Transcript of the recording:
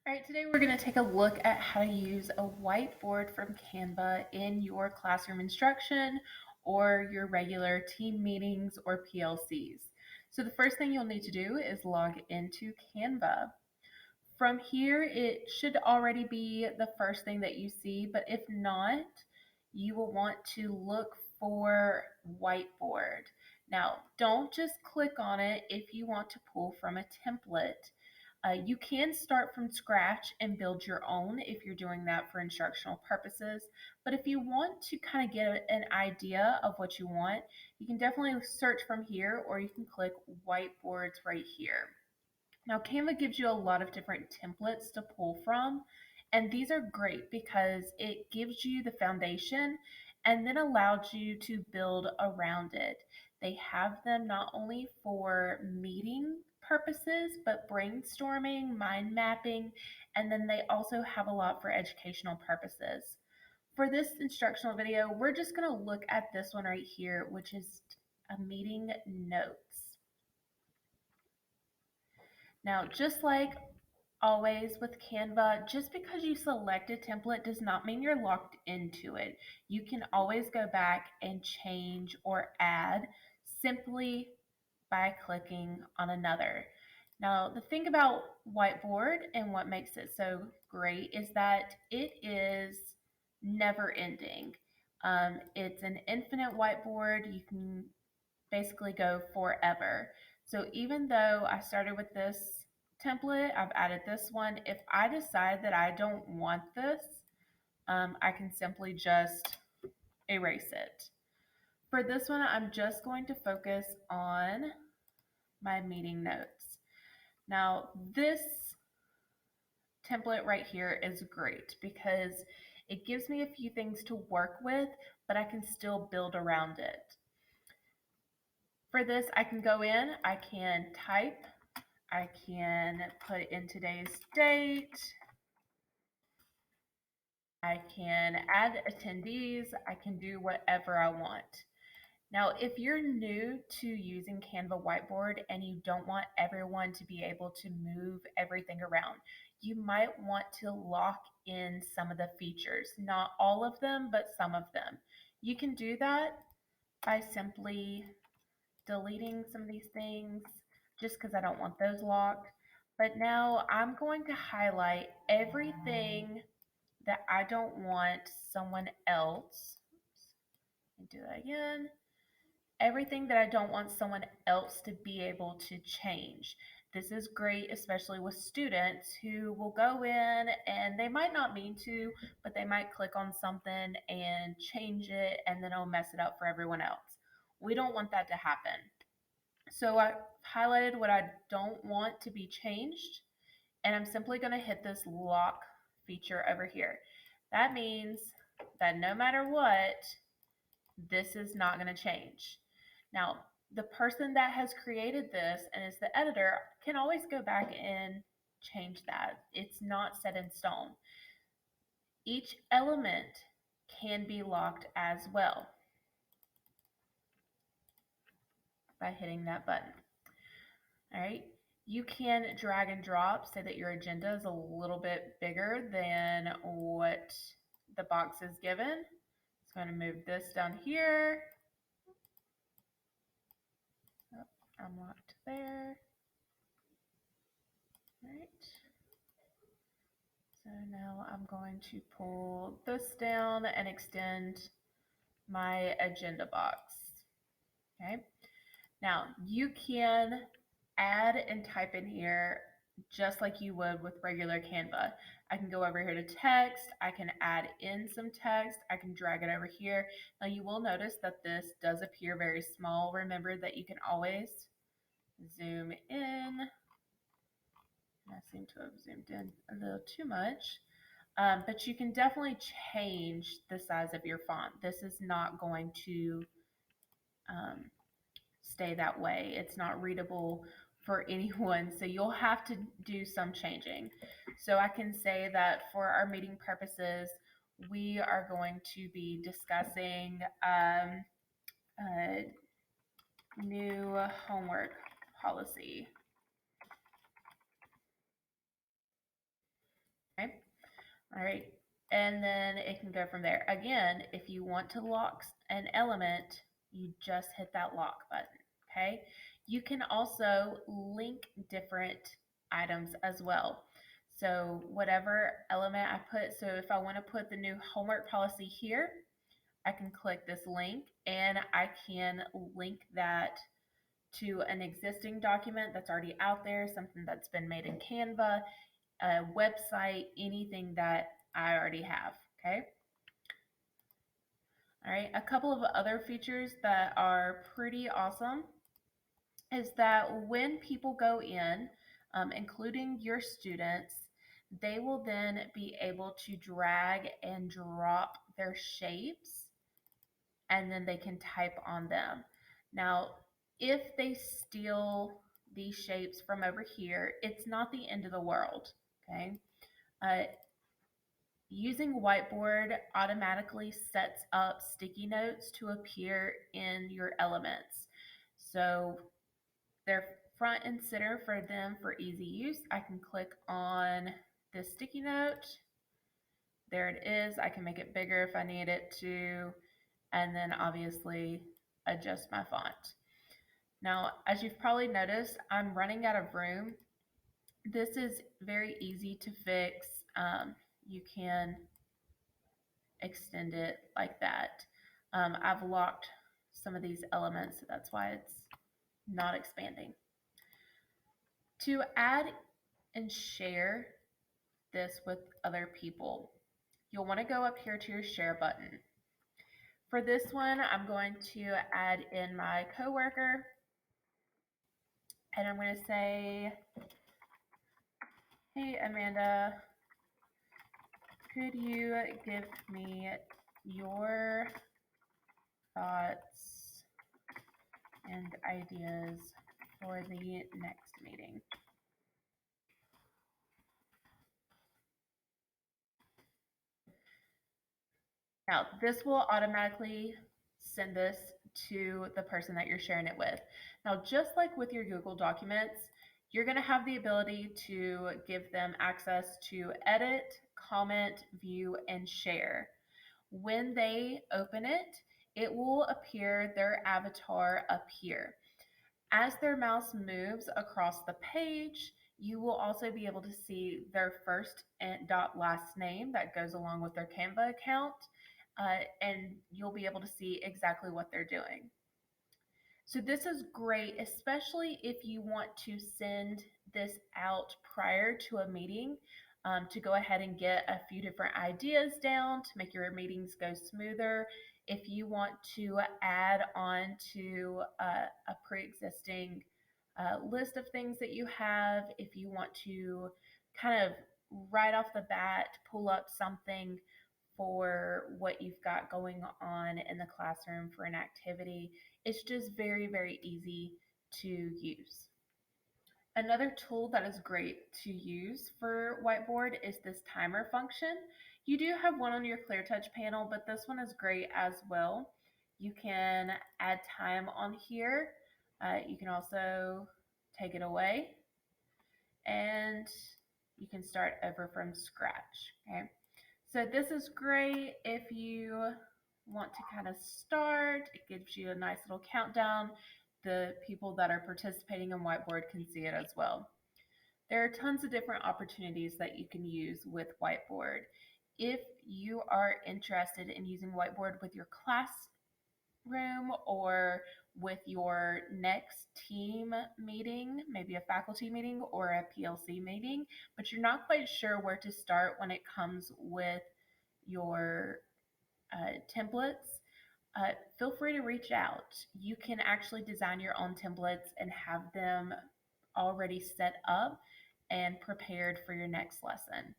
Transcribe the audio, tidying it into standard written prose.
All right, today we're going to take a look at how to use a whiteboard from Canva in your classroom instruction or your regular team meetings or PLCs. So the first thing you'll need to do is log into Canva. From here, it should already be the first thing that you see, but if not, you will want to look for whiteboard. Now, don't just click on it if you want to pull from a template. You can start from scratch and build your own if you're doing that for instructional purposes. But if you want to kind of get an idea of what you want, you can definitely search from here, or you can click whiteboards right here. Now, Canva gives you a lot of different templates to pull from, and these are great because it gives you the foundation and then allows you to build around it. They have them not only for meeting purposes, but brainstorming, mind mapping, and then they also have a lot for educational purposes. For this instructional video, we're just going to look at this one right here, which is a meeting notes. Now, just like always with Canva, just because you select a template does not mean you're locked into it. You can always go back and change or add simply by clicking on another. Now, the thing about Whiteboard and what makes it so great is that it is never ending. It's an infinite whiteboard. You can basically go forever. So even though I started with this template, I've added this one. If I decide that I don't want this, I can simply just erase it. For this one, I'm just going to focus on my meeting notes. Now, this template right here is great because it gives me a few things to work with, but I can still build around it. For this, I can go in, I can type, I can put in today's date, I can add attendees, I can do whatever I want. Now, if you're new to using Canva Whiteboard and you don't want everyone to be able to move everything around, you might want to lock in some of the features. Not all of them, but some of them. You can do that by simply deleting some of these things just because I don't want those locked. But now I'm going to highlight everything that I don't want someone else, and do that again, everything that I don't want someone else to be able to change. This is great, especially with students who will go in and they might not mean to, but they might click on something and change it and then it'll mess it up for everyone else. We don't want that to happen. So I highlighted what I don't want to be changed, and I'm simply going to hit this lock feature over here. That means that no matter what, this is not going to change. Now, the person that has created this and is the editor can always go back and change that. It's not set in stone. Each element can be locked as well by hitting that button. All right. You can drag and drop so that your agenda is a little bit bigger than what the box is given. It's going to move this down here. Oh, I'm locked there. All right. So now I'm going to pull this down and extend my agenda box. Okay. Now you can add and type in here just like you would with regular Canva. I can go over here to text, I can add in some text, I can drag it over here. Now you will notice that this does appear very small. Remember that you can always zoom in. I seem to have zoomed in a little too much. But you can definitely change the size of your font. This is not going to stay that way. It's not readable for anyone, so you'll have to do some changing. So I can say that for our meeting purposes, we are going to be discussing a new homework policy. All right. And then it can go from there. Again, if you want to lock an element, you just hit that lock button. Okay. You can also link different items as well. So whatever element I put, so if I want to put the new homework policy here, I can click this link and I can link that to an existing document that's already out there, something that's been made in Canva, a website, anything that I already have. Okay. All right. A couple of other features that are pretty awesome is that when people go in, including your students, they will then be able to drag and drop their shapes and then they can type on them. Now, if they steal these shapes from over here, it's not the end of the world. Okay. Uh, Using Whiteboard automatically sets up sticky notes to appear in your elements. So they're front and center for them for easy use. I can click on this sticky note. There it is. I can make it bigger if I need it to, and then obviously adjust my font. Now, as you've probably noticed, I'm running out of room. This is very easy to fix. You can extend it like that. I've locked some of these elements, so that's why it's not expanding. To add and share this with other people, you'll want to go up here to your share button. For this one, I'm going to add in my coworker, and I'm going to say, hey Amanda, could you give me your thoughts and ideas for the next meeting? Now, this will automatically send this to the person that you're sharing it with. Now, just like with your Google Documents, you're going to have the ability to give them access to edit, comment, view, and share. When they open it, it will appear their avatar up here. As their mouse moves across the page, you will also be able to see their first and dot last name that goes along with their Canva account, and you'll be able to see exactly what they're doing. So this is great, especially if you want to send this out prior to a meeting, to go ahead and get a few different ideas down to make your meetings go smoother. If you want to add on to a pre-existing list of things that you have, if you want to kind of right off the bat pull up something for what you've got going on in the classroom for an activity, it's just very, very easy to use. Another tool that is great to use for Whiteboard is this timer function. You do have one on your ClearTouch panel, but this one is great as well. You can add time on here. You can also take it away, and you can start over from scratch. Okay, so this is great if you want to kind of start. It gives you a nice little countdown. The people that are participating in Whiteboard can see it as well. There are tons of different opportunities that you can use with Whiteboard. If you are interested in using Whiteboard with your classroom or with your next team meeting, maybe a faculty meeting or a PLC meeting, but you're not quite sure where to start when it comes with your templates, feel free to reach out. You can actually design your own templates and have them already set up and prepared for your next lesson.